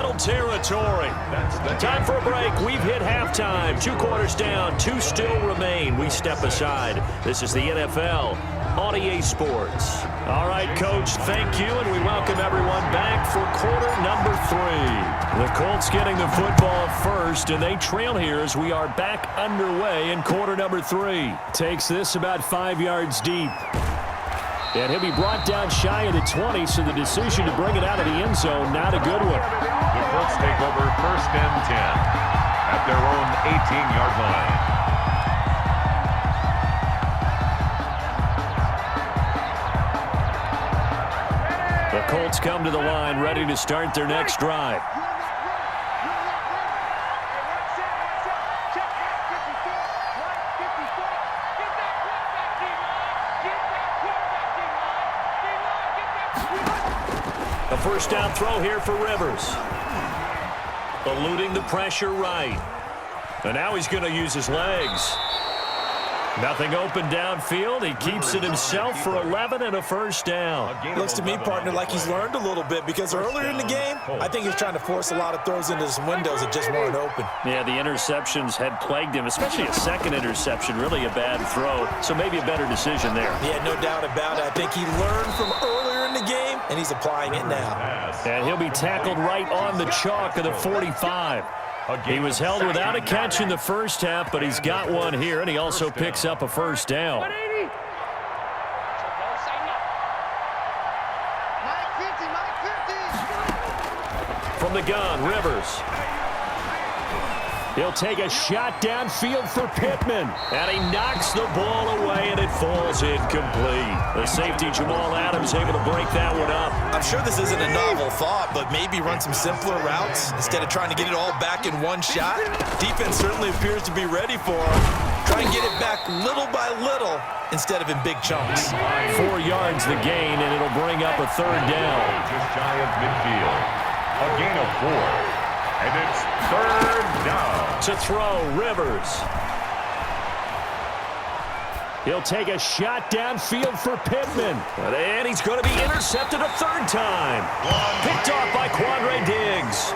Territory. Time for a break. We've hit halftime. 2 quarters down. 2 still remain. We step aside. This is the NFL on EA Sports. All right, Coach, thank you, and we welcome everyone back for quarter number 3. The Colts getting the football first, and they trail here as we are back underway in quarter number 3. Takes this about 5 yards deep. And he'll be brought down shy of the 20, so the decision to bring it out of the end zone, not a good one. The Colts take over 1st and 10 at their own 18-yard line. The Colts come to the line ready to start their next drive. A first down throw here for Rivers. Eluding the pressure right. And now he's going to use his legs. Nothing open downfield. He keeps it himself for 11 and a first down. Looks to me, partner, like he's learned a little bit because earlier in the game, I think he's trying to force a lot of throws into some windows that just weren't open. Yeah, the interceptions had plagued him, especially a second interception, really a bad throw. So maybe a better decision there. Yeah, no doubt about it. I think he learned from earlier in the game, and he's applying it now. And he'll be tackled right on the chalk of the 45. He was held without a catch in the first half, but he's got one here, and he also picks up a first down. From the gun, Rivers. He'll take a shot downfield for Pittman. And he knocks the ball away, and it falls incomplete. The safety, Jamal Adams, able to break that one up. I'm sure this isn't a novel thought, but maybe run some simpler routes instead of trying to get it all back in one shot. Defense certainly appears to be ready for him. Try and get it back little by little instead of in big chunks. 4 yards the gain, and it'll bring up a third down. Just shy of midfield. A gain of 4. And it's 3rd down. To throw, Rivers. He'll take a shot downfield for Pittman. And he's going to be intercepted a third time. Picked off by Quandre Diggs.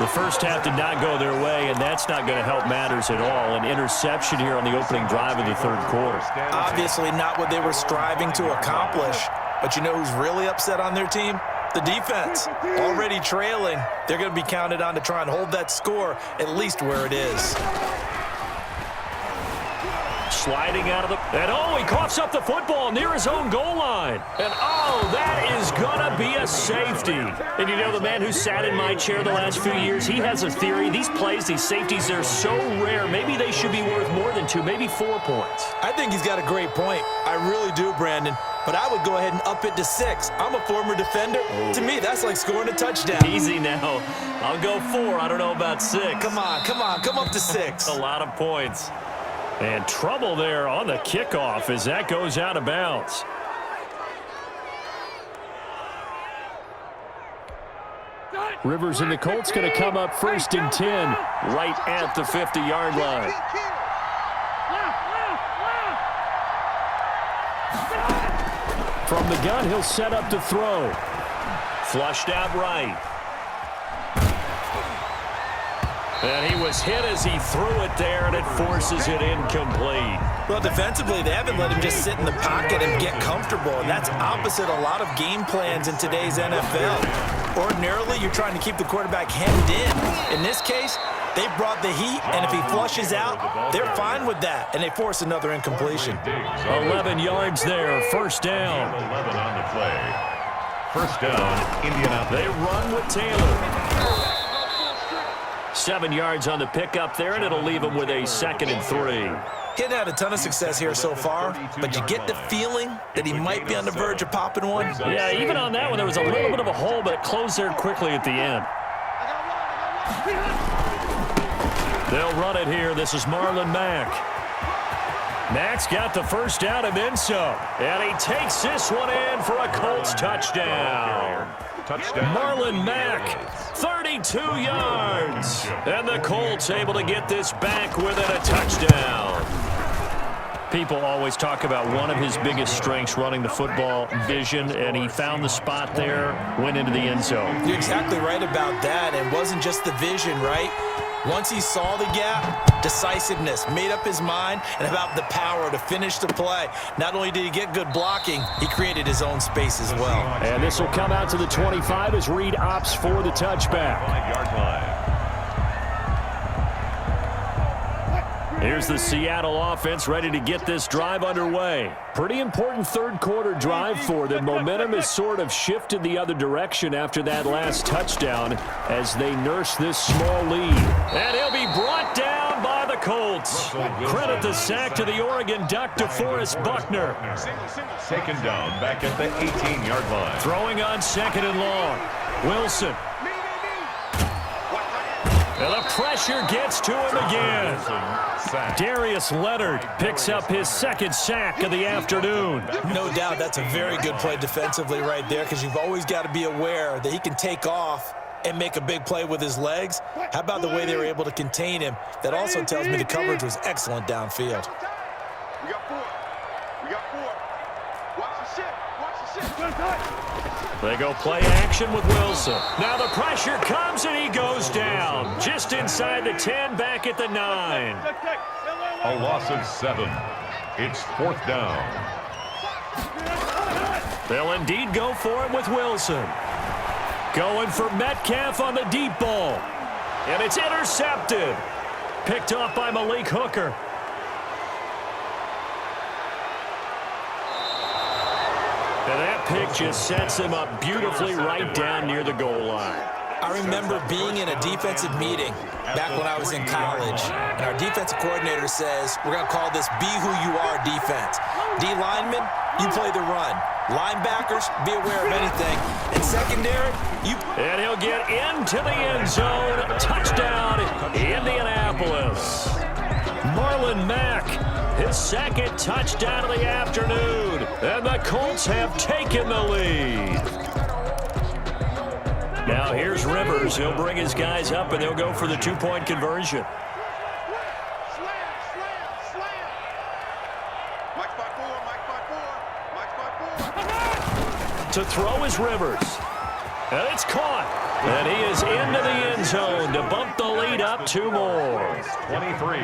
The first half did not go their way, and that's not going to help matters at all. An interception here on the opening drive of the third quarter. Obviously not what they were striving to accomplish. But you know who's really upset on their team? The defense. Already trailing. They're going to be counted on to try and hold that score at least where it is. Sliding out of the... And oh, he coughs up the football near his own goal line. And oh, that is going to be a safety. And you know, the man who sat in my chair the last few years, he has a theory. These plays, these safeties, they're so rare. Maybe they should be worth more than 2, maybe 4 points. I think he's got a great point. I really do, Brandon. But I would go ahead and up it to 6. I'm a former defender. To me, that's like scoring a touchdown. Easy now. I'll go 4. I don't know about 6. Come on. Come up to 6. A lot of points. And trouble there on the kickoff as that goes out of bounds. Rivers and the Colts going to come up 1st and 10 right at the 50-yard line. From the gun, he'll set up to throw. Flushed out right. And he was hit as he threw it there, and it forces it incomplete. Well, defensively, they haven't let him just sit in the pocket and get comfortable, and that's opposite a lot of game plans in today's NFL. Ordinarily, you're trying to keep the quarterback hemmed in. In this case, they brought the heat, and if he flushes out, they're fine with that, and they force another incompletion. 11 yards there, first down. 11 on the play. First down, Indianapolis. They run with Taylor. 7 yards on the pickup there, and it'll leave him with a 2nd and 3. He hadn't had a ton of success here so far, but you get the feeling that he might be on the verge of popping one. Yeah, even on that one, there was a little bit of a hole, but it closed there quickly at the end. They'll run it here. This is Marlon Mack. Mack's got the first down and then some. And he takes this one in for a Colts touchdown. Marlon Mack, 32 yards. And the Colts able to get this back within a touchdown. People always talk about one of his biggest strengths running the football, vision, and he found the spot there, went into the end zone. You're exactly right about that. It wasn't just the vision, right? Once he saw the gap, decisiveness, made up his mind, and about the power to finish the play. Not only did he get good blocking, he created his own space as well. And this will come out to the 25 as Reed opts for the touchback. 5-yard line. Here's the Seattle offense ready to get this drive underway. Pretty important third quarter drive for them. Momentum has sort of shifted the other direction after that last touchdown as they nurse this small lead. And he'll be brought down by the Colts. Credit the sack to the Oregon Duck, DeForest Buckner. Taken down back at the 18-yard line. Throwing on second and long. Wilson. And the pressure gets to him again. Darius Leonard picks up his second sack of the afternoon. No doubt that's a very good play defensively right there, because you've always got to be aware that he can take off and make a big play with his legs. How about the way they were able to contain him? That also tells me the coverage was excellent downfield. We got four. Watch the shit. They go play action with Wilson. Now the pressure comes and he goes down. Just inside the 10, back at the 9. A loss of 7. It's 4th down. They'll indeed go for it with Wilson. Going for Metcalf on the deep ball. And it's intercepted. Picked off by Malik Hooker. And that pick just sets him up beautifully right down near the goal line. I remember being in a defensive meeting back when I was in college, and our defensive coordinator says, we're going to call this Be Who You Are defense. D linemen, you play the run. Linebackers, be aware of anything. And secondary, you... And he'll get into the end zone. Touchdown, Indianapolis. Marlon Mack, his second touchdown of the afternoon. And the Colts have taken the lead. Now here's Rivers. He'll bring his guys up, and they'll go for the two-point conversion. To throw is Rivers. And it's caught. And he is into the end zone to bump the lead up 2 more. 23.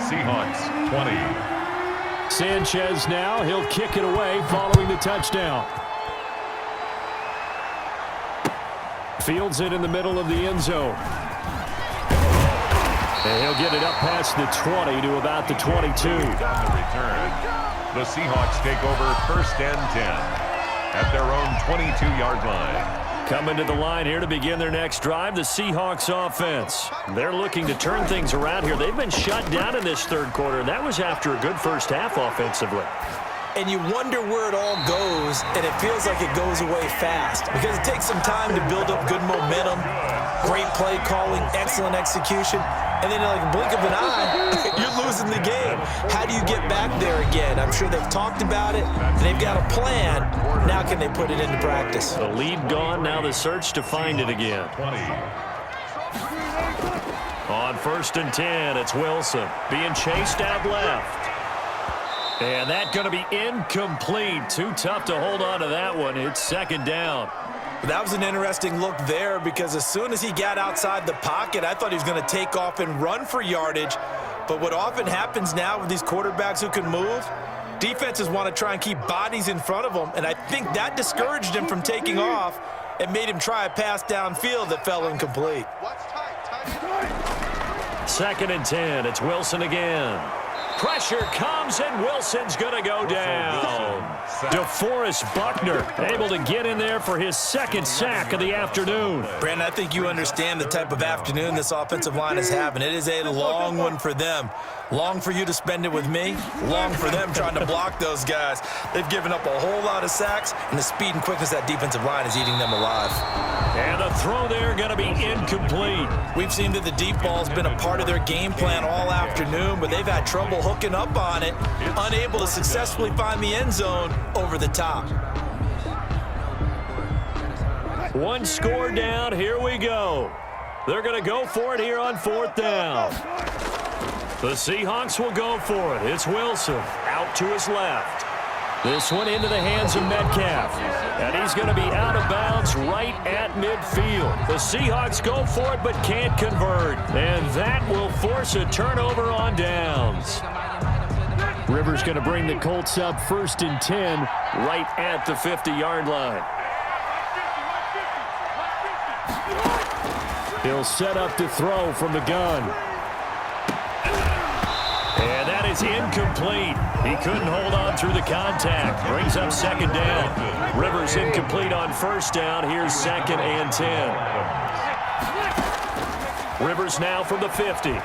Seahawks 20. Sanchez now. He'll kick it away following the touchdown. Fields it in the middle of the end zone. And he'll get it up past the 20 to about the 22. On the return, the Seahawks take over 1st and 10 at their own 22-yard line. Coming to the line here to begin their next drive, the Seahawks offense. They're looking to turn things around here. They've been shut down in this third quarter, and that was after a good first half offensively. And you wonder where it all goes, and it feels like it goes away fast because it takes some time to build up good momentum, great play calling, excellent execution, and then in like a blink of an eye, you're losing the game. How do you get back there again? I'm sure they've talked about it, and they've got a plan. Now can they put it into practice? The lead gone, now the search to find it again. 20. On 1st and 10, it's Wilson being chased out left. And that's going to be incomplete. Too tough to hold on to that one. It's 2nd down. That was an interesting look there because as soon as he got outside the pocket, I thought he was going to take off and run for yardage. But what often happens now with these quarterbacks who can move, defenses want to try and keep bodies in front of them. And I think that discouraged him from taking off and made him try a pass downfield that fell incomplete. 2nd and 10. It's Wilson again. Pressure comes, and Wilson's going to go down. DeForest Buckner able to get in there for his 2nd sack of the afternoon. Brandon, I think you understand the type of afternoon this offensive line is having. It is a long one for them. Long for you to spend it with me. Long for them trying to block those guys. They've given up a whole lot of sacks, and the speed and quickness of that defensive line is eating them alive. And the throw there going to be incomplete. We've seen that the deep ball has been a part of their game plan all afternoon, but they've had trouble hooking up on it, unable to successfully find the end zone over the top. 1 score down. Here we go. They're going to go for it here on 4th down. The Seahawks will go for it. It's Wilson out to his left. This one into the hands of Metcalf. And he's going to be out of bounds right at midfield. The Seahawks go for it but can't convert. And that will force a turnover on downs. Rivers going to bring the Colts up 1st and 10 right at the 50-yard line. He'll set up to throw from the gun. And that is incomplete. He couldn't hold on through the contact. Brings up 2nd down. Rivers incomplete on 1st down. Here's 2nd and 10. Rivers now from the 50.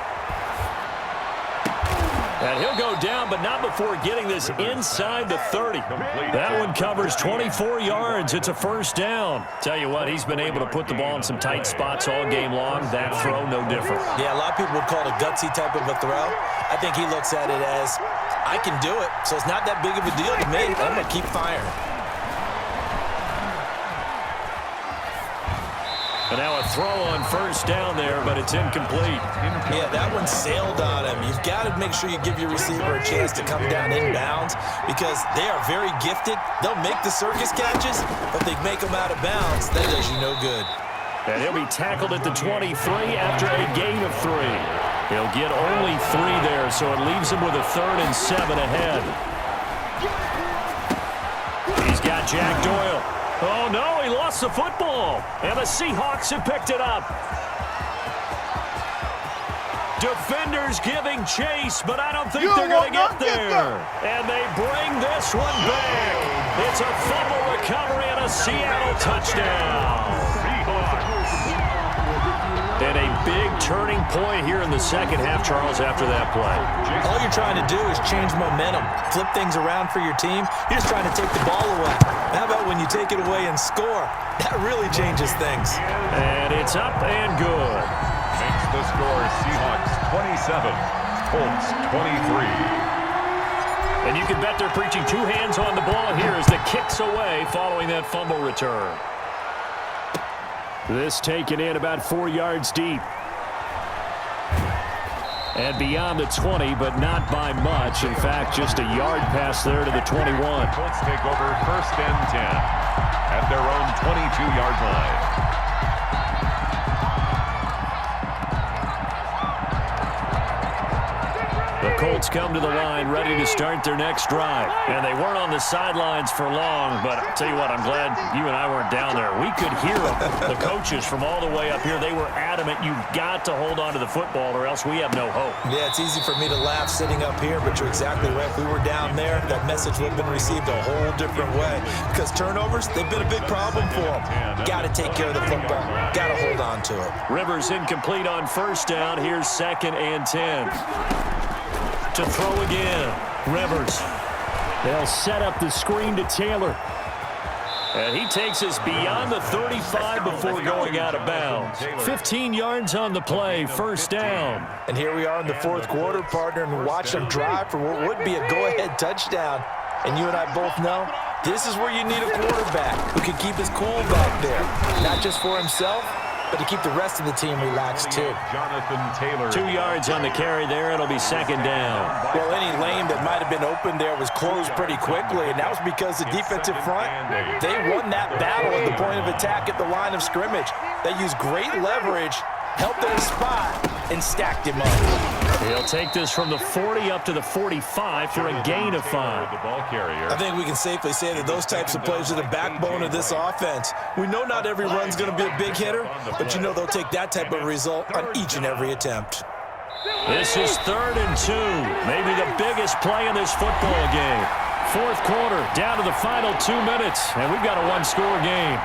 And he'll go down, but not before getting this inside the 30. That one covers 24 yards. It's a 1st down. Tell you what, he's been able to put the ball in some tight spots all game long. That throw, no different. Yeah, a lot of people would call it a gutsy type of a throw. I think he looks at it as, I can do it, so it's not that big of a deal to me. I'm going to keep firing. And now a throw on 1st down there, but it's incomplete. Yeah, that one sailed on him. You've got to make sure you give your receiver a chance to come down inbounds because they are very gifted. They'll make the circus catches, but they make them out of bounds. That does you no good. And he'll be tackled at the 23 after a gain of 3. He'll get only 3 there, so it leaves him with a 3rd and 7 ahead. He's got Jack Doyle. Oh, no, he lost the football. And the Seahawks have picked it up. Defenders giving chase, but I don't think they're going to get there. And they bring this one back. It's a fumble recovery and a Seattle touchdown. And a big turning point here in the 2nd half, Charles, after that play. All you're trying to do is change momentum, flip things around for your team. You're just trying to take the ball away. How about when you take it away and score? That really changes things. And it's up and good. Makes the score Seahawks 27, Colts 23. And you can bet they're preaching 2 hands on the ball here as the kick's away following that fumble return. This taken in about 4 yards deep. And beyond the 20, but not by much. In fact, just a yard pass there to the 21. Colts take over 1st and 10 at their own 22-yard line. The Colts come to the line ready to start their next drive. And they weren't on the sidelines for long, but I'll tell you what, I'm glad you and I weren't down there. We could hear them. The coaches from all the way up here, they were adamant, you've got to hold on to the football or else we have no hope. Yeah, it's easy for me to laugh sitting up here, but you're exactly right. If we were down there, that message would have been received a whole different way. Because turnovers, they've been a big problem for them. Got to take care of the football. Got to hold on to it. Rivers incomplete on 1st down. Here's 2nd and 10. To throw again. Rivers. They'll set up the screen to Taylor. And he takes us beyond the 35 before going out of bounds. 15 yards on the play, 1st down. And here we are in the 4th quarter, partner, and watch them drive for what would be a go-ahead touchdown. And you and I both know this is where you need a quarterback who can keep his cool back there. Not just for himself, but to keep the rest of the team relaxed, too. Jonathan Taylor. 2 yards on the carry there. It'll be 2nd down. Well, any lane that might have been open there was closed pretty quickly, and that was because the defensive front, they won that battle at the point of attack at the line of scrimmage. They used great leverage, helped their spot, and stacked him up. He'll take this from the 40 up to the 45 for a gain of 5. The ball carrier. I think we can safely say that those types of plays are the backbone of this offense. We know not every run's going to be a big hitter, but you know they'll take that type of result on each and every attempt. This is 3rd and 2. Maybe the biggest play in this football game. 4th quarter, down to the final 2 minutes, and we've got a 1-score game.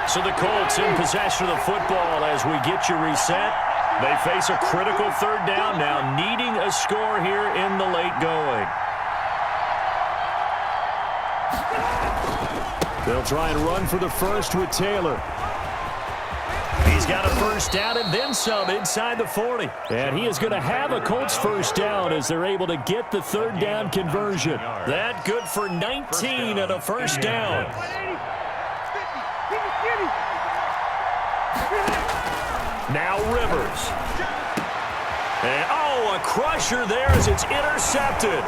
So the Colts in possession of the football as we get you reset. They face a critical 3rd down now, needing a score here in the late going. They'll try and run for the 1st with Taylor. He's got a 1st down and then some inside the 40. And he is going to have a Colts 1st down as they're able to get the 3rd down conversion. That good for 19 and a 1st down. Now Rivers. And, oh, a crusher there as it's intercepted.